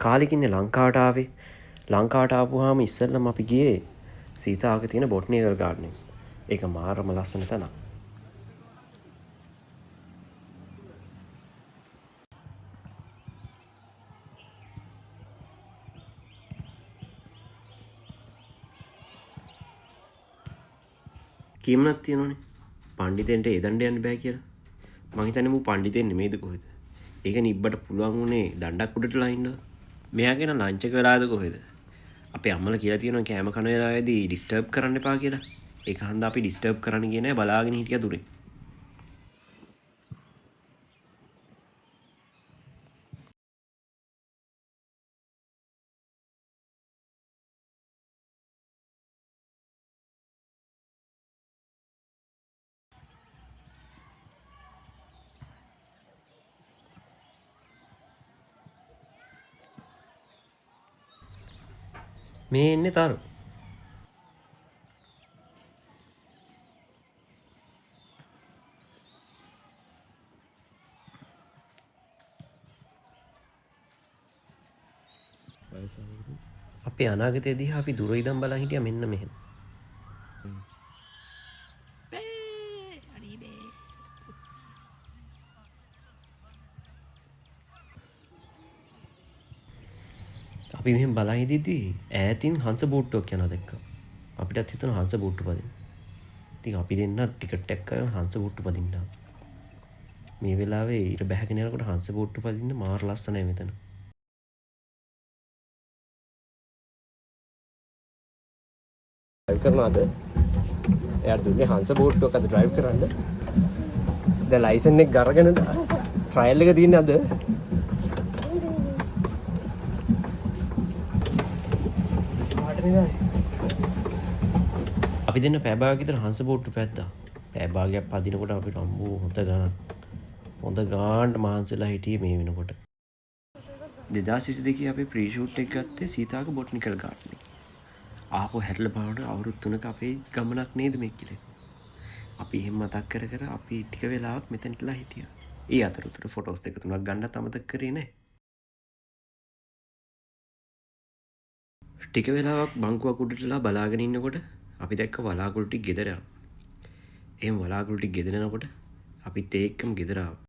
කාලෙකින්නේ ලංකාවට ආවේ. ලංකාවට ආපුවාම ඉස්සෙල්ලම අපි ගියේ සීතාවක තියෙන බොට්නිකල් ගාඩන් එක. ඒක මාරම ලස්සන තැනක්. කියමනක් තියෙනවනේ පණ්ඩිතෙන්ට ඒ දණ්ඩ යන්න බෑ කියලා. මං හිතන්නේ මූ පණ්ඩිතෙන් නෙමෙයිද කොහෙද? ඒක නිබ්බට පුළුවන් උනේ දණ්ඩක් උඩටලා ඉන්නව. මෙයාගෙන ලංච් එක වෙලාද කොහෙද? අපේ අම්මලා කියලා තියෙනවා කෑම කන වෙලාවේදී ඩිස්ටර්බ් කරන්න එපා කියලා. ඒක හන්දා අපි ඩිස්ටර්බ් කරන්න ගියේ නෑ බලාගෙන හිටියා දුරේ. මේ එන්නේ තරු. අපේ අනාගතයේදී අපි දුර ඉඳන් බලන් හිටියා මෙන්න මෙහෙම. අපි මෙහෙම බලන් ඉඳිද්දී ඈතින් හංස බෝට්ටුවක් යනවා දැක්කා. අපිටත් හිතුණා හංස බෝට්ටු පදින්න. ඉතින් අපි දෙන්න ටිකට් එකක් කරගෙන හංස බෝට්ටු පදින්න ආවා. මේ වෙලාවේ ඊට බැහැගෙන යනකොට හංස බෝට්ටු පදින්න මාර ලස්සනයි මෙතන. ඩ්‍රයිව් කරනවාද? එයාට දුන්නේ හංස බෝට්ටුවක් අද ඩ්‍රයිව් කරන්න. දැන් ලයිසන් එක අරගෙන ට්‍රයල් එක තියෙන්නේ අද. අපි දෙන්න පැය භාගයක් විතර හංස බෝට්ටු පැද්දා. පැය භාගයක් පදිනකොට අපිට අම්බෝ හොඳ ගණන්. හොඳ ගානට මහන්සිලා හිටියේ මේ වෙනකොට. 2022 අපි ප්‍රී ෂූට් එක ගත්තේ සීතාවක බොට්නිකල් ගාඩන් එකේ. ආපහු හැරිලා බලනකොට අවුරුදු 3ක අපේ ගමනක් නේද මේක කියලා. අපි එහෙම මතක් කර කර අපි ටික වෙලාවක් මෙතනටලා හිටියා. ඒ අතරතුර ෆොටෝස් දෙක තුනක් ගන්නත් අමතක කරේ නැහැ. ටික වෙලාවක් බංකුවක් උඩටලා බලාගෙන ඉන්නකොට අපි දැක්ක වලාකුළු ටික ගෙදර යනවා. එහෙම වලාකුළු ටික ගෙදර යනකොට අපිත් ඒකම ගෙදර ආවා.